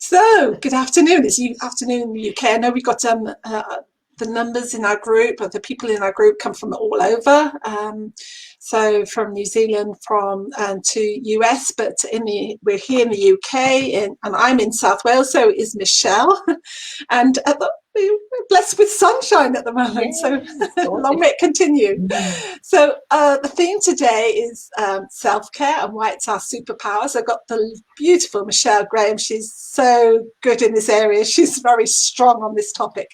So, good afternoon. It's afternoon in the UK. I know we've got the numbers in our group, or the people in our group come from all over. So from New Zealand, from to US, but we're here in the UK, and I'm in South Wales. So is Michelle, and we're blessed with sunshine at the moment. So long may it continue. So the theme today is self-care and why it's our superpower. So I've got the beautiful Michelle Graham. She's so good in this area. She's very strong on this topic,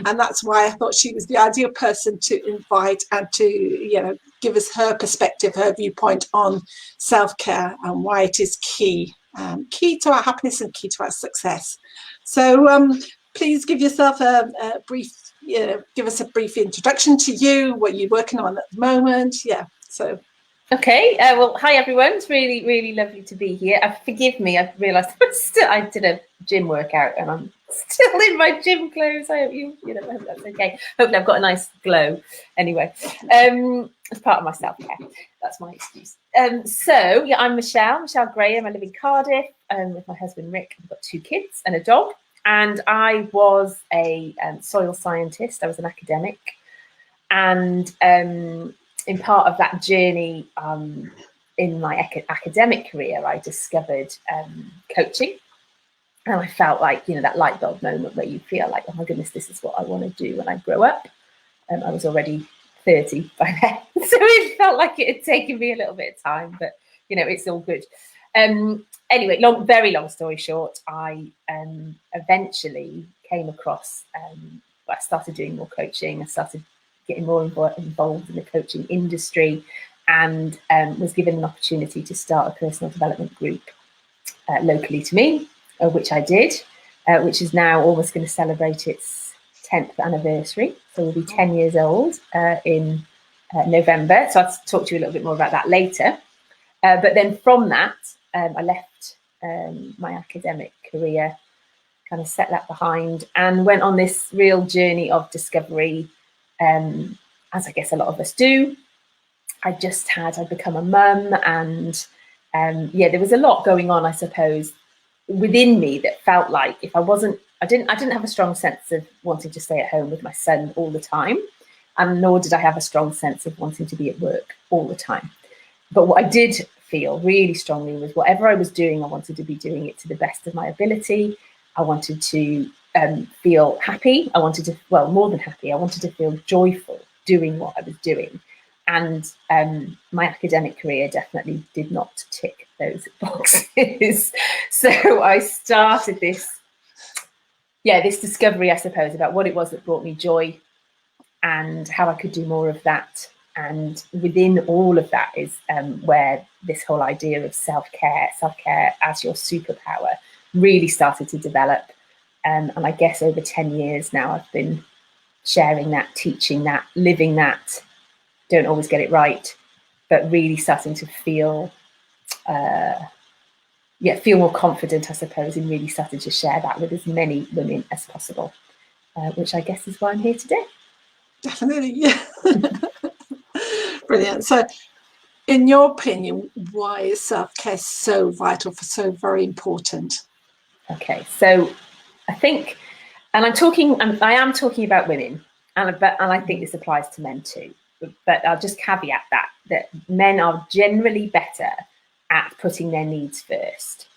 and that's why I thought she was the ideal person to invite and to give us her perspective, her viewpoint on self-care and why it is key to our happiness and key to our success. So please give yourself a brief, give us a brief introduction to you, what you're working on at the moment. Okay, well, hi everyone. It's really, really lovely to be here. Forgive me, I've realised I did a gym workout and I'm still in my gym clothes. I hope I hope that's okay. Hopefully I've got a nice glow. Anyway, as part of my self-care, that's my excuse. I'm Michelle Graham. I live in Cardiff with my husband Rick. I've got 2 kids and a dog. And I was a soil scientist. I was an academic, and in part of that journey in my academic career, I discovered coaching, and I felt like that light bulb moment where you feel like, oh my goodness, this is what I want to do when I grow up. I was already 30 by then, so it felt like it had taken me a little bit of time, but it's all good. Anyway, very long story short, I eventually came across, I started doing more coaching. I started getting more involved in the coaching industry, and was given an opportunity to start a personal development group locally to me, which I did, which is now almost going to celebrate its 10th anniversary. So we'll be 10 years old in November. So I'll talk to you a little bit more about that later. But then from that, I left my academic career, kind of set that behind, and went on this real journey of discovery, as I guess a lot of us do. I'd become a mum, and there was a lot going on, I suppose, within me that felt like if I didn't have a strong sense of wanting to stay at home with my son all the time, and nor did I have a strong sense of wanting to be at work all the time. But what I did feel really strongly was whatever I was doing, I wanted to be doing it to the best of my ability. I wanted to feel happy. More than happy. I wanted to feel joyful doing what I was doing. And my academic career definitely did not tick those boxes. So I started this discovery, I suppose, about what it was that brought me joy and how I could do more of that. And within all of that is where this whole idea of self-care as your superpower really started to develop. And I guess over 10 years now, I've been sharing that, teaching that, living that. Don't always get it right, but really starting to feel more confident, I suppose, in really starting to share that with as many women as possible, which I guess is why I'm here today. Definitely, yeah. Brilliant. So, in your opinion, why is self-care so vital, so very important? Okay, so I think, and I am talking about women, and I think this applies to men too. But I'll just caveat that men are generally better at putting their needs first.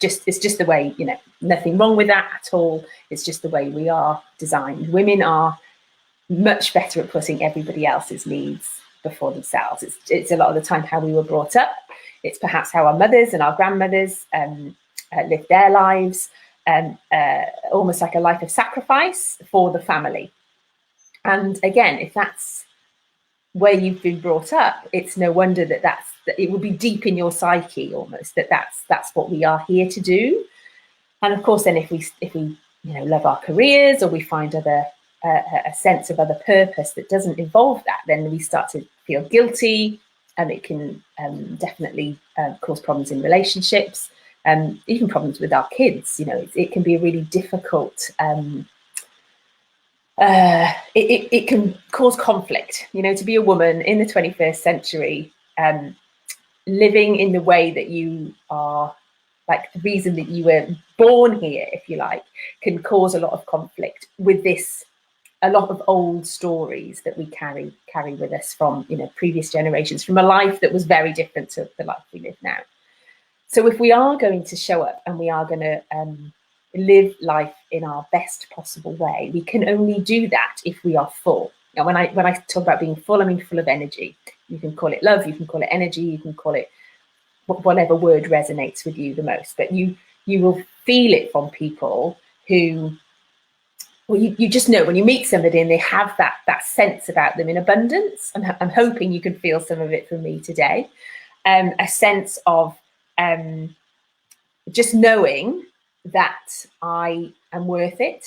It's just the way, nothing wrong with that at all. It's just the way we are designed. Women are much better at putting everybody else's needs before themselves. It's a lot of the time how we were brought up. It's perhaps how our mothers and our grandmothers lived their lives, almost like a life of sacrifice for the family. And again, if that's where you've been brought up, it's no wonder that it will be deep in your psyche almost that's what we are here to do. And of course, then if we love our careers, or we find a sense of other purpose that doesn't involve that, then we start to feel guilty, and it can definitely cause problems in relationships, even problems with our kids. It can be a really difficult. It can cause conflict. To be a woman in the 21st century, living in the way that you are like the reason that you were born here, if you like, can cause a lot of conflict with this, a lot of old stories that we carry with us from, you know, previous generations, from a life that was very different to the life we live now. So if we are going to show up and we are going to live life in our best possible way, we can only do that if we are full. Now, when I talk about being full, I mean full of energy. You can call it love, you can call it energy, you can call it whatever word resonates with you the most. But you will feel it from people who, well, you just know when you meet somebody and they have that sense about them in abundance. I'm hoping you can feel some of it from me today. A sense of just knowing that I am worth it,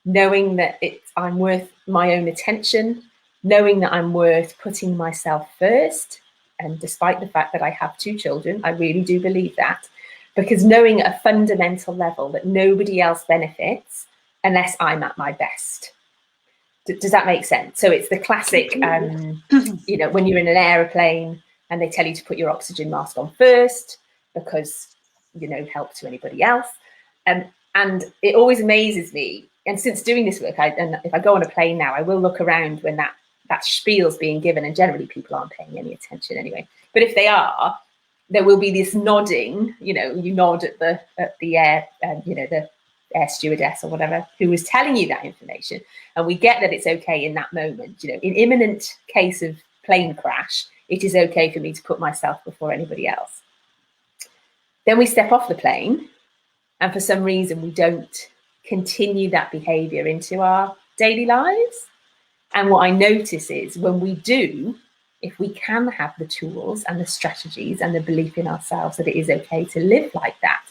knowing that I'm worth my own attention, knowing that I'm worth putting myself first. And despite the fact that I have 2 children, I really do believe that, because knowing at a fundamental level that nobody else benefits unless I'm at my best. Does that make sense? So it's the classic, you know, when you're in an aeroplane and they tell you to put your oxygen mask on first because, you know, help to anybody else. And it always amazes me. And since doing this work, and if I go on a plane now, I will look around when that spiel's being given, and generally people aren't paying any attention anyway. But if they are, there will be this nodding. You know, you nod at the air, you know, the air stewardess or whatever who was telling you that information, and we get that it's okay in that moment. You know, in imminent case of plane crash, it is okay for me to put myself before anybody else. Then we step off the plane, and for some reason we don't continue that behavior into our daily lives. And what I notice is when we do, if we can have the tools and the strategies and the belief in ourselves that it is okay to live like that,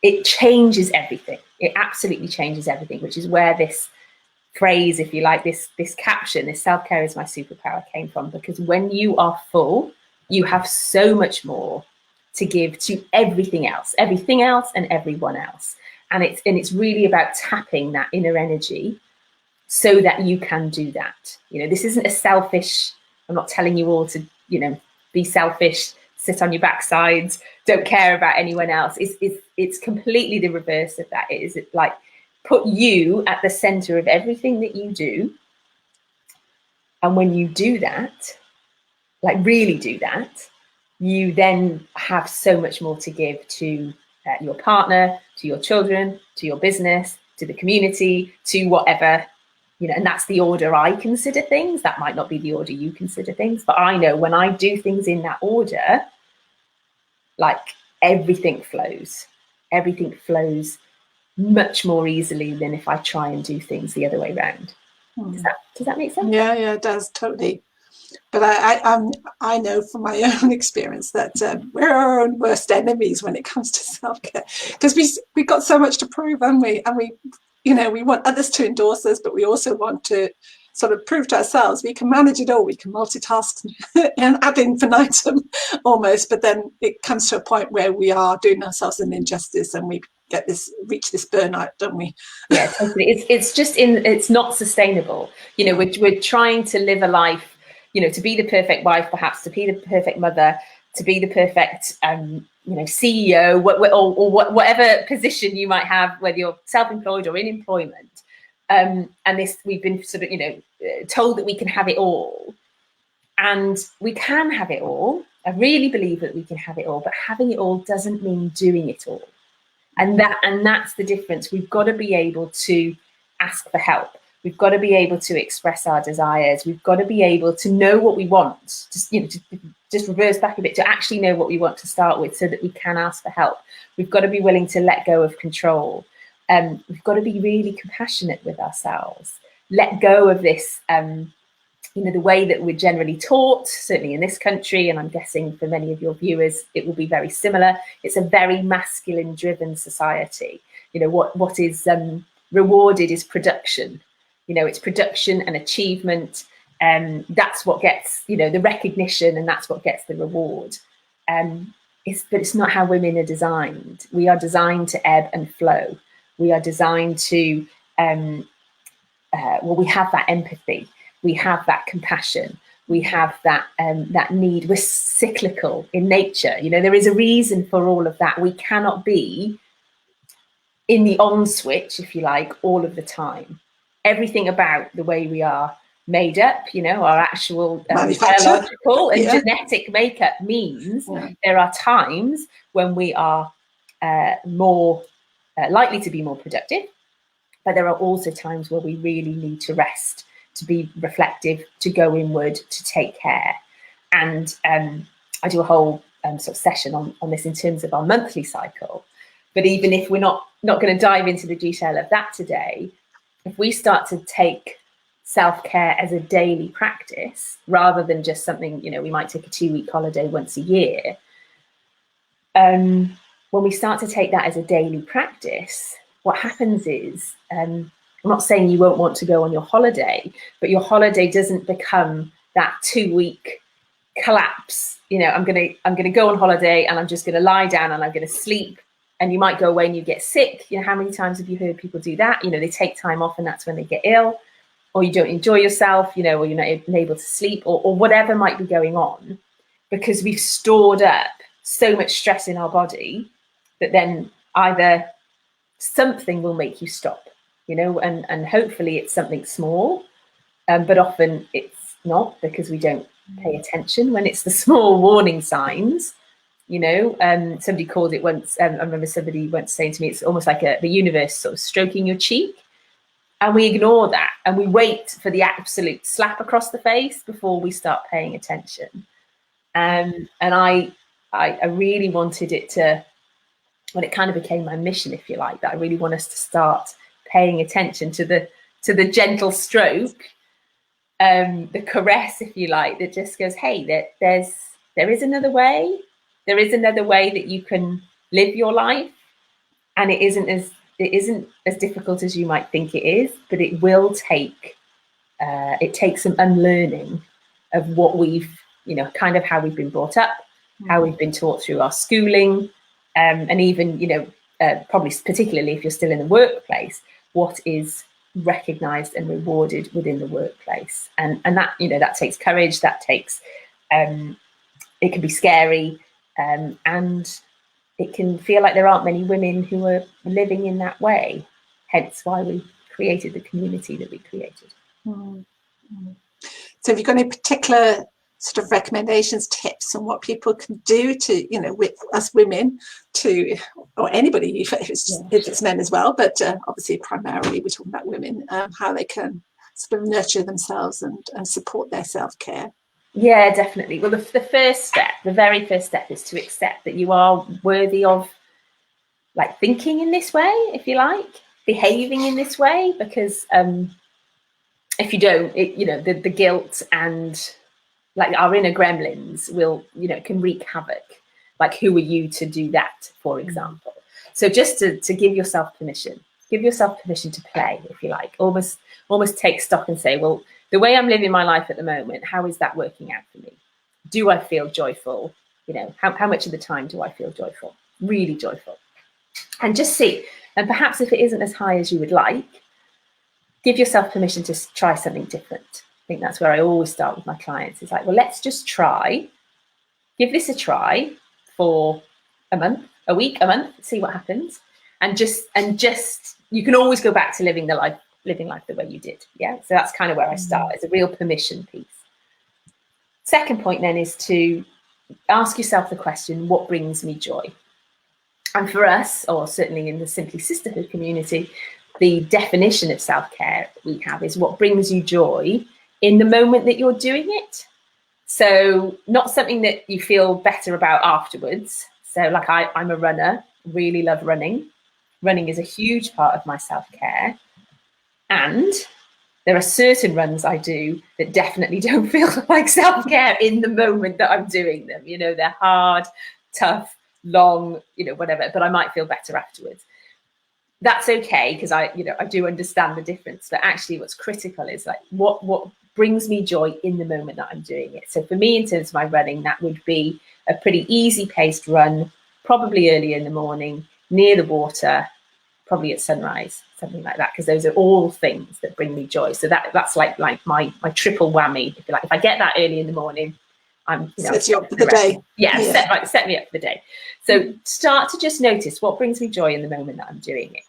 it changes everything. It absolutely changes everything, which is where this phrase, if you like, this caption, this self-care is my superpower, came from. Because when you are full, you have so much more to give to everything else and everyone else. And it's really about tapping that inner energy so that you can do that. You know, this isn't a selfish, I'm not telling you all to, you know, be selfish, sit on your backsides, don't care about anyone else. It's completely the reverse of that. It is like put you at the center of everything that you do. And when you do that, like really do that, you then have so much more to give to your partner, to your children, to your business, to the community, to whatever, you know, and that's the order I consider things. That might not be the order you consider things, but I know when I do things in that order, like everything flows much more easily than if I try and do things the other way around. Does that make sense? Yeah, it does, totally. But I know from my own experience that we're our own worst enemies when it comes to self-care, because we got so much to prove, haven't we? And we, you know, we want others to endorse us, but we also want to sort of prove to ourselves we can manage it all. We can multitask and ad infinitum almost. But then it comes to a point where we are doing ourselves an injustice, and we reach this burnout, don't we? Yeah, totally. It's not sustainable. You know, we're trying to live a life, you know, to be the perfect wife, perhaps to be the perfect mother, to be the perfect, you know, CEO, or whatever position you might have, whether you're self-employed or in employment. And we've been sort of, you know, told that we can have it all, and we can have it all. I really believe that we can have it all, but having it all doesn't mean doing it all. And that's the difference. We've got to be able to ask for help. We've got to be able to express our desires. We've got to be able to know what we want. Just reverse back a bit, to actually know what we want to start with, so that we can ask for help. We've got to be willing to let go of control. We've got to be really compassionate with ourselves. Let go of this, you know, the way that we're generally taught, certainly in this country, and I'm guessing for many of your viewers, it will be very similar. It's a very masculine-driven society. You know, what is rewarded is production. You know, it's production and achievement. That's what gets, you know, the recognition, and that's what gets the reward. But it's not how women are designed. We are designed to ebb and flow. We are designed to, we have that empathy. We have that compassion. We have that that need. We're cyclical in nature. You know, there is a reason for all of that. We cannot be in the on switch, if you like, all of the time. Everything about the way we are made up, you know, our actual biological and genetic makeup means there are times when we are more likely to be more productive, but there are also times where we really need to rest, to be reflective, to go inward, to take care. And I do a whole sort of session on this in terms of our monthly cycle. But even if we're not going to dive into the detail of that today, if we start to take self-care as a daily practice, rather than just something, you know, we might take a 2-week holiday once a year. When we start to take that as a daily practice, what happens is, I'm not saying you won't want to go on your holiday, but your holiday doesn't become that 2-week collapse. You know, I'm gonna go on holiday and I'm just gonna lie down and I'm gonna sleep. And you might go away and you get sick. You know, how many times have you heard people do that? You know, they take time off and that's when they get ill, or you don't enjoy yourself, you know, or you're not able to sleep, or whatever might be going on, because we've stored up so much stress in our body that then either something will make you stop, you know, and hopefully it's something small, but often it's not, because we don't pay attention when it's the small warning signs. You know, somebody called it once, I remember somebody once saying to me, it's almost like the universe sort of stroking your cheek. And we ignore that and we wait for the absolute slap across the face before we start paying attention. And I really wanted it to, well, it kind of became my mission, if you like, that I really want us to start paying attention to the gentle stroke, the caress, if you like, that just goes, hey, there is another way. There is another way that you can live your life, and it isn't as difficult as you might think it is, but it will take it takes some unlearning of what we've, you know, kind of how we've been brought up, how we've been taught through our schooling, and even, you know, probably particularly if you're still in the workplace, what is recognized and rewarded within the workplace, and that, you know, that takes courage, that takes it can be scary. And it can feel like there aren't many women who are living in that way, hence why we created the community that we created. So have you got any particular sort of recommendations, tips on what people can do to, you know, with us women to, or anybody if it's men as well, but obviously primarily we're talking about women, how they can sort of nurture themselves and support their self-care? Yeah, definitely. Well, the first step, the very first step, is to accept that you are worthy of, like, thinking in this way, if you like, behaving in this way, because if you don't, you know, the guilt and, like, our inner gremlins will, you know, can wreak havoc. Like, who are you to do that, for example? So just to give yourself permission to play, if you like, almost take stock and say, well, the way I'm living my life at the moment, how is that working out for me? Do I feel joyful? You know, how much of the time do I feel joyful? Really joyful. And just see. And perhaps if it isn't as high as you would like, give yourself permission to try something different. I think that's where I always start with my clients. It's like, well, let's just try. Give this a try for a month, a week, a month, see what happens. And just you can always go back to living life the way you did. Yeah. So that's kind of where I start. It's a real permission piece. Second point then is to ask yourself the question, what brings me joy? And for us, or certainly in the Simply Sisterhood community, the definition of self-care we have is what brings you joy in the moment that you're doing it. So not something that you feel better about afterwards. So like I'm a runner, really love running. Running is a huge part of my self-care. And there are certain runs I do that definitely don't feel like self-care in the moment that I'm doing them. You know, they're hard, tough, long, you know, whatever, but I might feel better afterwards. That's okay, because I do understand the difference. But actually what's critical is, like, what brings me joy in the moment that I'm doing it. So for me, in terms of my running, that would be a pretty easy paced run, probably early in the morning, near the water, probably at sunrise, something like that, because those are all things that bring me joy. So that's like my triple whammy, if you like. If I get that early in the morning, I'm, sets you up for the day. Yeah, set me up for the day. So start to just notice what brings me joy in the moment that I'm doing it.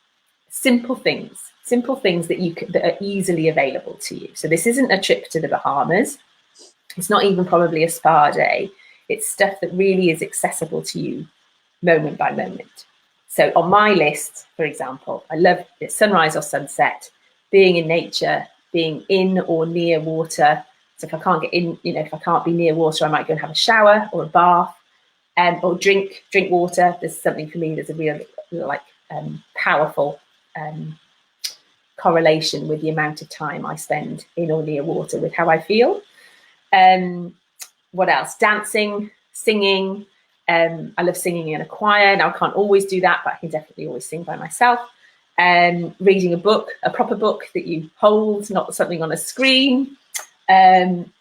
Simple things that are easily available to you. So this isn't a trip to the Bahamas. It's not even probably a spa day. It's stuff that really is accessible to you moment by moment. So on my list, for example, I love sunrise or sunset, being in nature, being in or near water. So if I can't get in, if I can't be near water, I might go and have a shower or a bath, or drink water. There's something for me. There's a real powerful correlation with the amount of time I spend in or near water with how I feel. What else? Dancing, singing. I love singing in a choir. Now I can't always do that, but I can definitely always sing by myself. Reading a book, a proper book that you hold, not something on a screen.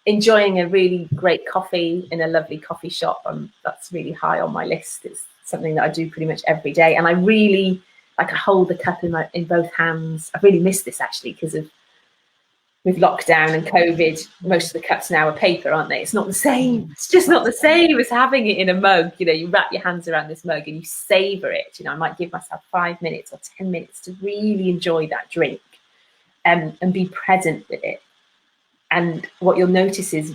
Enjoying a really great coffee in a lovely coffee shop. That's really high on my list. It's something that I do pretty much every day. And I really, I hold the cup in both hands. I really miss this actually, because with lockdown and COVID, most of the cups now are paper, aren't they? It's not the same. It's just not the same as having it in a mug. You wrap your hands around this mug and you savor it. I might give myself 5 minutes or 10 minutes to really enjoy that drink, and be present with it. And what you'll notice is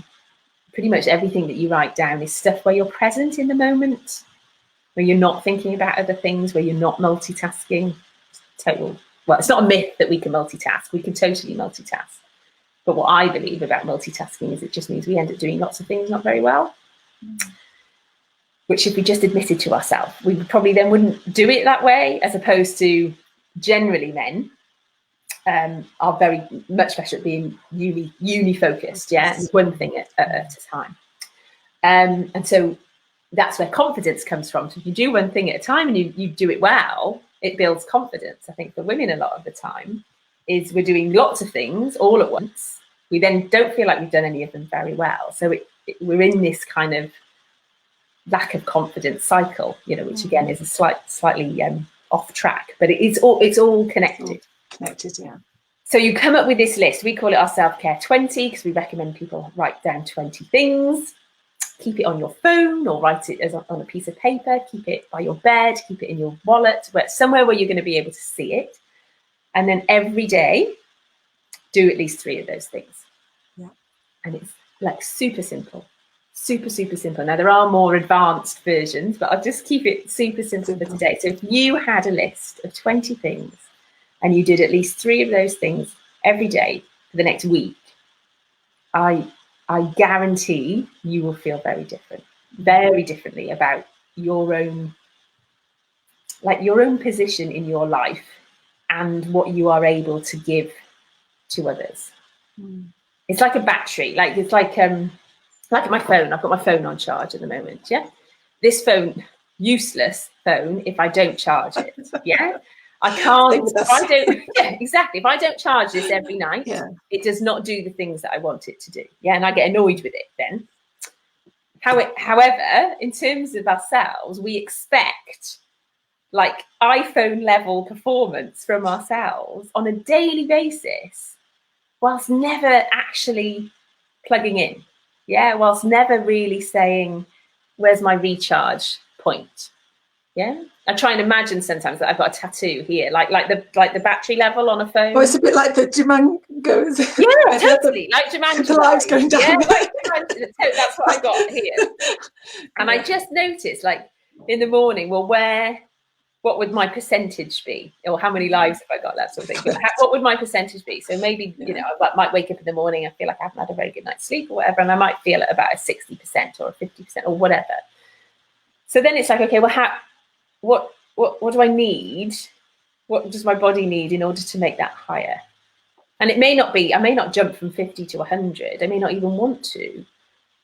pretty much everything that you write down is stuff where you're present in the moment, where you're not thinking about other things, where you're not multitasking. Well, it's not a myth that we can multitask. We can totally multitask. But what I believe about multitasking is it just means we end up doing lots of things not very well, which if we just admitted to ourselves, we probably then wouldn't do it that way, as opposed to generally men are very much better at being uni focused, one thing at a time. And so that's where confidence comes from. So if you do one thing at a time and you do it well, it builds confidence. I think for women a lot of the time is we're doing lots of things all at once. We then don't feel like we've done any of them very well. So we're in this kind of lack of confidence cycle, which again is a slightly off track, but it's all connected. Yeah. So you come up with this list. We call it our Self-Care 20 because we recommend people write down 20 things. Keep it on your phone or write it on a piece of paper. Keep it by your bed. Keep it in your wallet, somewhere where you're going to be able to see it. And then every day, do at least 3 of those things. Yeah. And it's like super simple. Super, super simple. Now, there are more advanced versions, but I'll just keep it super simple for today. So if you had a list of 20 things and you did at least 3 of those things every day for the next week, I guarantee you will feel very differently about your own position in your life and what you are able to give to others. It's like a battery, it's like my phone. I've got my phone on charge at the moment. Yeah, this phone, useless phone if I don't charge it. Yeah, I can't. If I don't, exactly. If I don't charge this every night, it does not do the things that I want it to do. Yeah, and I get annoyed with it then. However, in terms of ourselves, we expect like iPhone level performance from ourselves on a daily basis, whilst never actually plugging in. Yeah, whilst never really saying, where's my recharge point? Yeah, I try and imagine sometimes that I've got a tattoo here, like the battery level on a phone. Oh, it's a bit like the Juman goes. Yeah, totally, like Jumanji. The lights going down. Yeah, that's what I got here. And I just noticed, like in the morning, what would my percentage be, or how many lives have I got left? Sort of thing. What would my percentage be? So maybe I might wake up in the morning, I feel like I haven't had a very good night's sleep or whatever, and I might feel at about a 60% or a 50% or whatever. So then it's like, okay, well, what do I need? What does my body need in order to make that higher? And it may not be, I may not jump from 50 to 100. I may not even want to,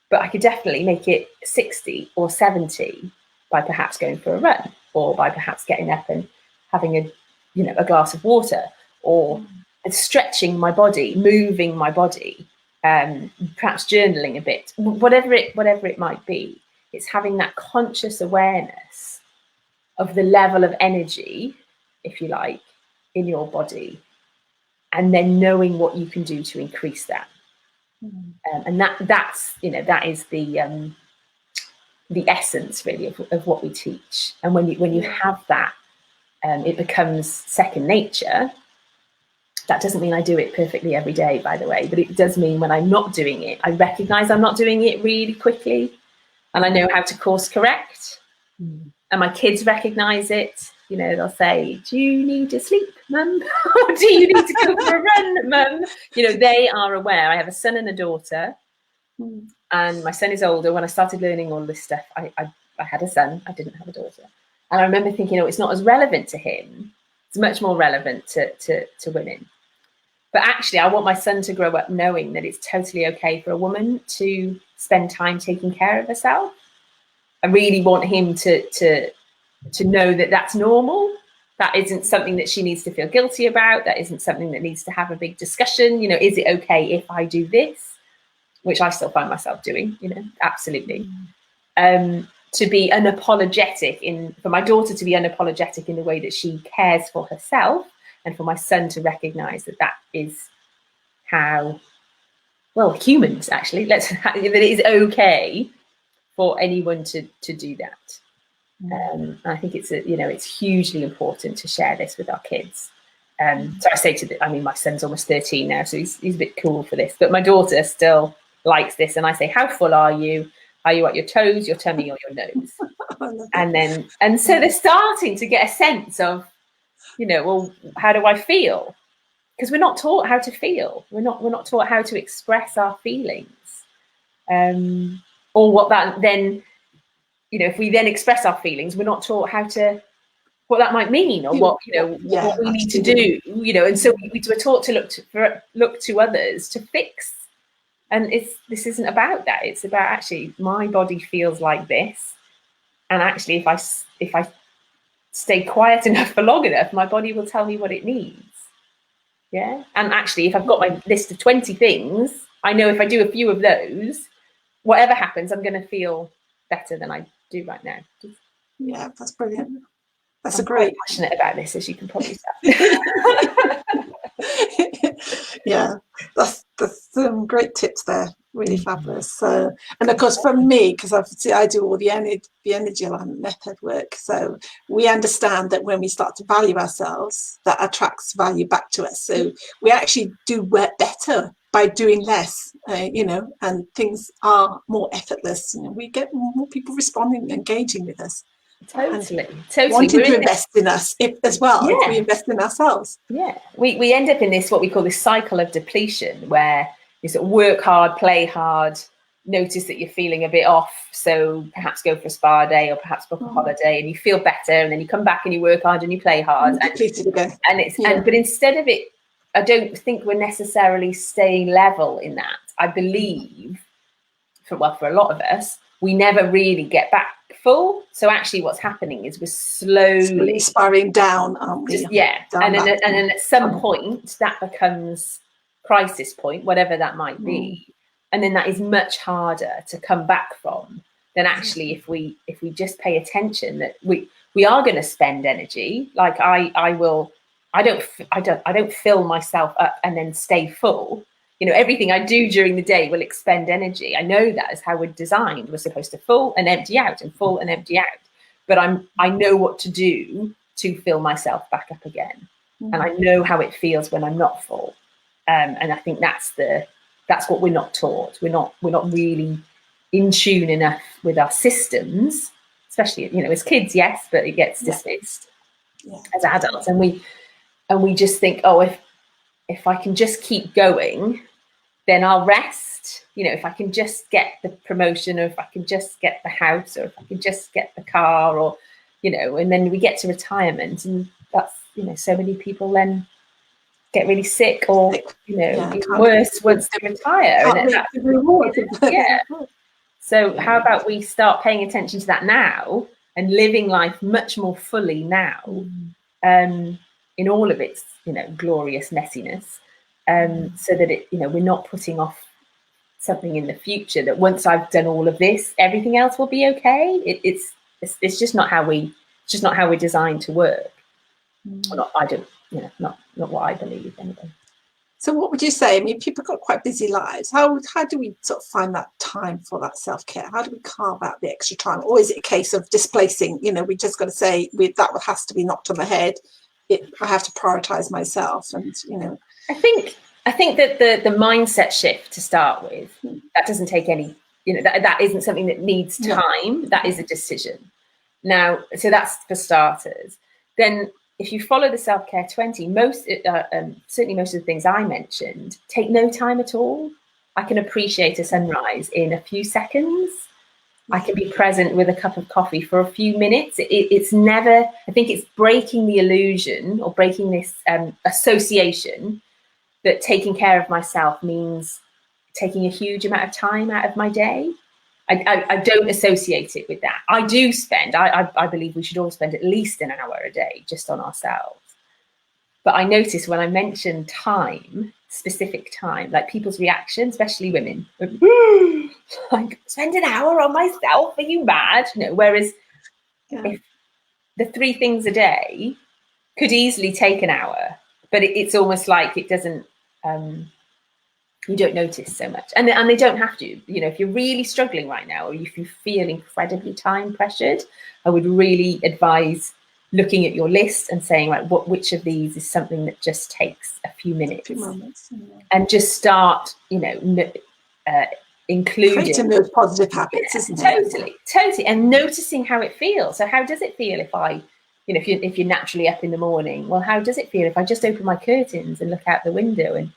but I could definitely make it 60 or 70 by perhaps going for a run, or by perhaps getting up and having a glass of water, or stretching my body, moving my body, perhaps journaling a bit, whatever it might be. It's having that conscious awareness of the level of energy, if you like, in your body, and then knowing what you can do to increase that. And that's that is the essence really of what we teach. And when you have that, it becomes second nature. That doesn't mean I do it perfectly every day, by the way, but it does mean when I'm not doing it, I recognize I'm not doing it really quickly, and I know how to course correct. And my kids recognize it. They'll say, "Do you need to sleep, Mum? Or do you need to go for a run, Mum?" They are aware. I have a son and a daughter, and my son is older. When I started learning all this stuff, I had a son. I didn't have a daughter, and I remember thinking, it's not as relevant to him. It's much more relevant to women. But actually, I want my son to grow up knowing that it's totally okay for a woman to spend time taking care of herself. I really want him to know that that's normal. That isn't something that she needs to feel guilty about. That isn't something that needs to have a big discussion. Is it okay if I do this? Which I still find myself doing, absolutely. To be unapologetic for my daughter to be unapologetic in the way that she cares for herself, and for my son to recognize that is how, humans actually, that it is okay for anyone to do that. I think it's hugely important to share this with our kids. So I say my son's almost 13 now, so he's a bit cool for this, but my daughter still likes this. And I say, "How full are you? Are you at your toes, your tummy, or your nose?" and so they're starting to get a sense of, how do I feel? Because we're not taught how to feel. We're not taught how to express our feelings, or what that then, if we then express our feelings, we're not taught what that might mean, or what we need to do. And so we're taught to look to others to fix. And this isn't about that. It's about actually my body feels like this, and actually if I stay quiet enough for long enough, my body will tell me what it needs. Yeah. And actually, if I've got my list of 20 things, I know if I do a few of those, whatever happens, I'm going to feel better than I do right now. Yeah, that's brilliant. I'm quite passionate about this, as you can probably tell. Yeah, that's some great tips there. Really fabulous. And of course, for me, because obviously I do all the energy alignment method work, so we understand that when we start to value ourselves, that attracts value back to us. So we actually do work better by doing less, and things are more effortless. We get more people responding, engaging with us. Totally. Wanting to invest in us as well, if we invest in ourselves. Yeah, we end up in what we call this cycle of depletion, where you sort of work hard, play hard, notice that you're feeling a bit off, so perhaps go for a spa day or perhaps book a holiday, and you feel better, and then you come back and you work hard and you play hard, depleted again. But instead of it, I don't think we're necessarily staying level in that. I believe, for a lot of us, we never really get back full. So actually what's happening is we're slowly spiraling down, aren't we? And then at some point that becomes crisis point, whatever that might be. And then that is much harder to come back from than actually if we just pay attention that we are going to spend energy. Like I don't fill myself up and then stay full. Everything I do during the day will expend energy. I know that is how we're designed. We're supposed to full and empty out and full and empty out. But I know what to do to fill myself back up again. And I know how it feels when I'm not full. And I think that's what we're not taught. We're not really in tune enough with our systems, especially, as kids, yes, but it gets dismissed as adults. And we just think, if I can just keep going, then I'll rest. If I can just get the promotion, or if I can just get the house, or if I can just get the car, or, and then we get to retirement, and that's, so many people then get really sick, or, worse once they retire. So how about we start paying attention to that now and living life much more fully now, in all of its, glorious messiness, so that we're not putting off something in the future, that once I've done all of this, everything else will be okay. It's just not how we're designed to work. Or not, I don't, not what I believe anyway. So what would you say? I mean, people got quite busy lives. How do we sort of find that time for that self-care? How do we carve out the extra time? Or is it a case of displacing, we just got to say that has to be knocked on the head. I have to prioritize myself and, I think that the mindset shift to start with, that doesn't take any, that isn't something that needs time. No. That is a decision. Now, so that's for starters. Then if you follow the Self-Care 20, certainly most of the things I mentioned take no time at all. I can appreciate a sunrise in a few seconds. I can be present with a cup of coffee for a few minutes. It's never, I think it's breaking the illusion or breaking this association that taking care of myself means taking a huge amount of time out of my day. I don't associate it with that. I do spend, I believe we should all spend at least an hour a day just on ourselves. But I notice when I mention time, specific time, like people's reaction, especially women, like, spend an hour on myself, are you mad? Whereas if the 3 things a day could easily take an hour, but it's almost like it doesn't, you don't notice so much. And they don't have to, if you're really struggling right now, or if you feel incredibly time pressured, I would really advise looking at your list and saying, like, which of these is something that just takes a few minutes, and just start, including creating those positive habits, isn't it? Totally, and noticing how it feels. So how does it feel if I, if you're naturally up in the morning? Well, how does it feel if I just open my curtains and look out the window and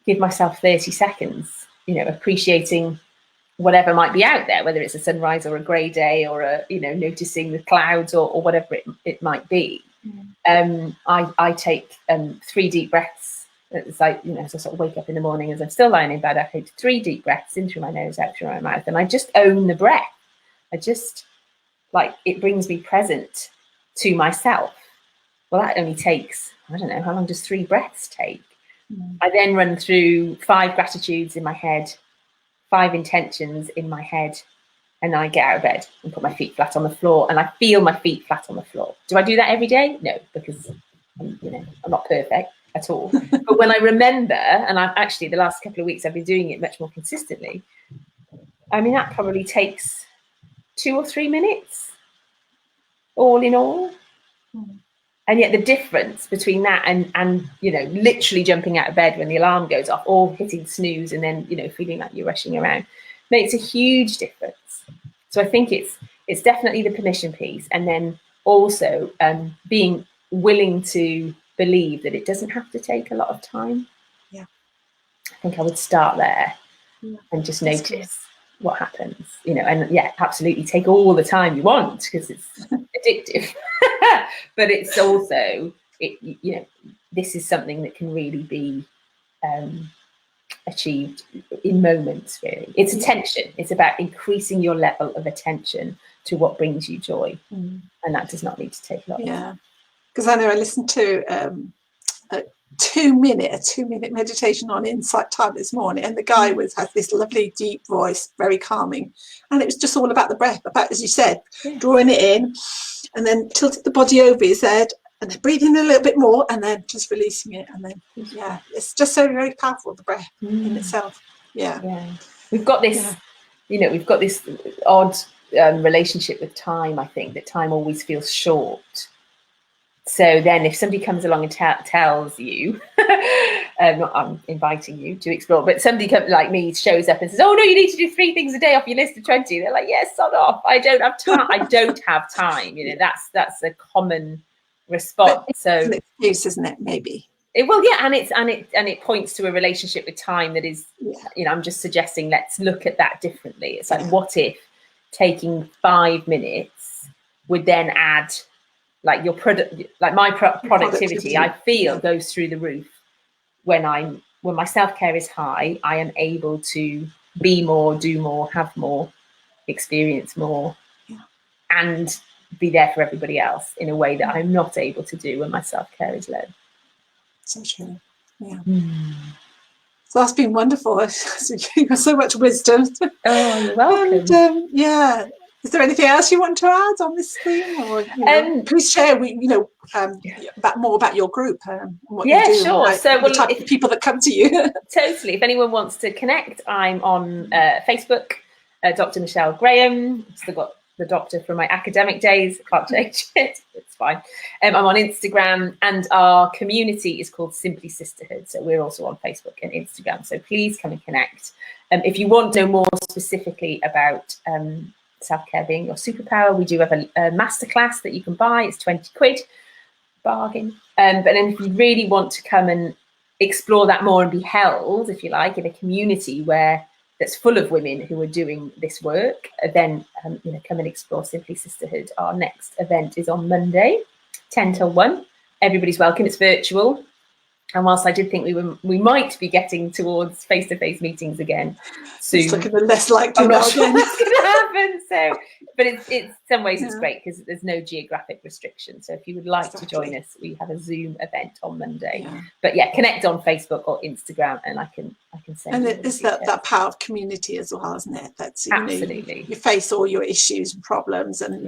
give myself 30 seconds, appreciating whatever might be out there, whether it's a sunrise or a grey day or noticing the clouds or whatever it might be. I take 3 deep breaths. It's like, as I sort of wake up in the morning, as I'm still lying in bed, I take 3 deep breaths in through my nose, out through my mouth, and I just own the breath. I just, it brings me present to myself. Well, that only takes, I don't know, how long does 3 breaths take? I then run through 5 gratitudes in my head, 5 intentions in my head, and I get out of bed and put my feet flat on the floor, and I feel my feet flat on the floor. Do I do that every day? No, because I'm not perfect at all. But when I remember, and I've actually the last couple of weeks I've been doing it much more consistently, I mean, that probably takes 2 or 3 minutes, all in all. And yet the difference between that and literally jumping out of bed when the alarm goes off, or hitting snooze and then, feeling like you're rushing around, makes a huge difference. So I think it's definitely the permission piece. And then also being willing to believe that it doesn't have to take a lot of time. Yeah. I think I would start there and just notice what happens, and absolutely take all the time you want, because it's addictive. But it's also, this is something that can really be achieved in moments, really. It's attention. It's about increasing your level of attention to what brings you joy. And that does not need to take a lot of time. Because I know I listened to a 2-minute meditation on Insight Time this morning, and the guy has this lovely deep voice, very calming, and it was just all about the breath, about, as you said, drawing it in and then tilting the body over his head and then breathing a little bit more and then just releasing it, and then it's just so very powerful, the breath in itself. We've got this we've got this odd relationship with time. I think that time always feels short. So then if somebody comes along and tells you, I'm inviting you to explore, but somebody like me shows up and says, oh, no, you need to do 3 things a day off your list of 20. They're like, yes, sod off. I don't have time. I don't have time. That's a common response. But so it's an excuse, isn't it? Maybe. And it points to a relationship with time that is, I'm just suggesting, let's look at that differently. It's like, what if taking 5 minutes would then add, like my productivity, I feel goes through the roof when my self-care is high. I am able to be more, do more, have more, experience more, and be there for everybody else in a way that I'm not able to do when my self-care is low. So true. So that's been wonderful. You've got so much wisdom. Oh, you're welcome. And Is there anything else you want to add on this theme, or please share? More about your group and what you do. Sure. So, the type of people that come to you. Totally. If anyone wants to connect, I'm on Facebook, Dr. Michelle Graham. Still got the doctor from my academic days. Can't change it. It's fine. I'm on Instagram, and our community is called Simply Sisterhood. So we're also on Facebook and Instagram. So please come and connect. If you want to know more specifically about self-care being your superpower, we do have a masterclass that you can buy. It's 20 quid, bargain. But then if you really want to come and explore that more and be held, if you like, in a community that's full of women who are doing this work, then come and explore Simply Sisterhood. Our next event is on Monday, 10 till 1. Everybody's welcome. It's virtual. And whilst I did think we might be getting towards face-to-face meetings again soon, it's looking less likely. I'm not sure that's going to happen. So, but it's some ways it's great because there's no geographic restriction. So if you would like to join us, we have a Zoom event on Monday. Yeah. But connect on Facebook or Instagram, and I can send. And it is that power of community as well, isn't it? That's absolutely. You face all your issues and problems, and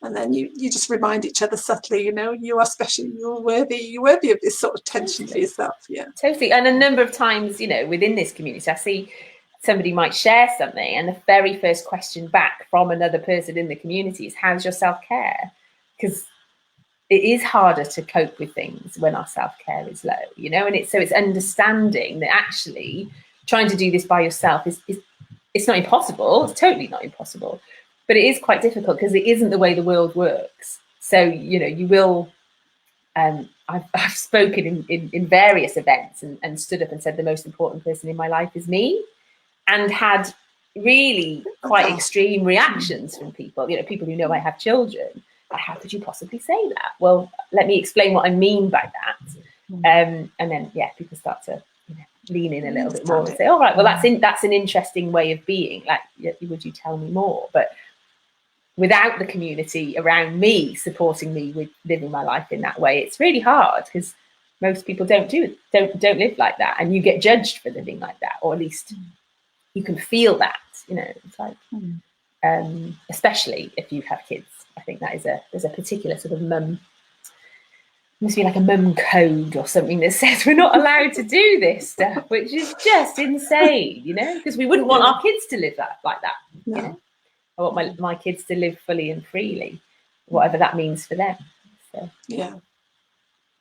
and then you just remind each other subtly, you are special, you're worthy of this sort of tension for yourself. Yeah, totally. And a number of times, within this community, I see somebody might share something, and the very first question back from another person in the community is, how's your self-care? Because it is harder to cope with things when our self-care is low, and it's understanding that actually trying to do this by yourself is it's not impossible. It's totally not impossible. But it is quite difficult because it isn't the way the world works. So, you will, I've spoken in various events and stood up and said the most important person in my life is me, and had really quite extreme reactions from people, people who know I have children. How could you possibly say that? Well, let me explain what I mean by that. And then, people start to lean in a little bit more and say, all right, well, that's an interesting way of being. Like, would you tell me more? But without the community around me supporting me with living my life in that way, it's really hard because most people don't live like that, and you get judged for living like that, or at least you can feel that. It's like, especially if you have kids. I think that there's a particular sort of must be like a mum code or something that says we're not allowed to do this stuff, which is just insane, because we wouldn't want our kids to live like that. No. I want my kids to live fully and freely, whatever that means for them. So. Yeah.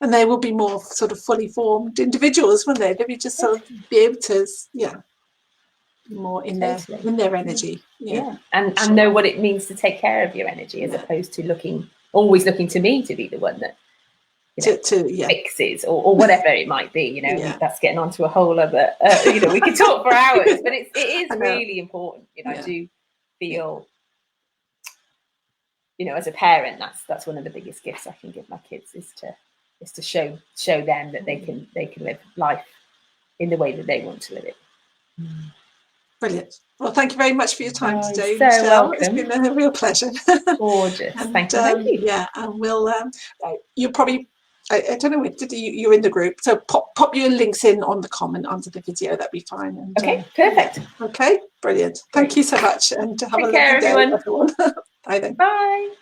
And they will be more sort of fully formed individuals, won't they? They'll be just sort of be able to, more in their energy. Yeah. And know what it means to take care of your energy, as opposed to always looking to me to be the one that fixes or whatever it might be. That's getting onto a whole other, we could talk for hours, but it is really important. I do feel, as a parent, that's one of the biggest gifts I can give my kids is to show them that they can live life in the way that they want to live it. Brilliant. Well, thank you very much for your time today, so Michelle. Welcome. It's been a real pleasure. Gorgeous. Thank you. Yeah, and we'll you'll probably, I don't know, you're in the group, so pop your links in on the comment under the video. That'd be fine. And, okay, perfect. Okay, brilliant. Thank you so much, and have a lovely day, everyone. Bye then. Bye.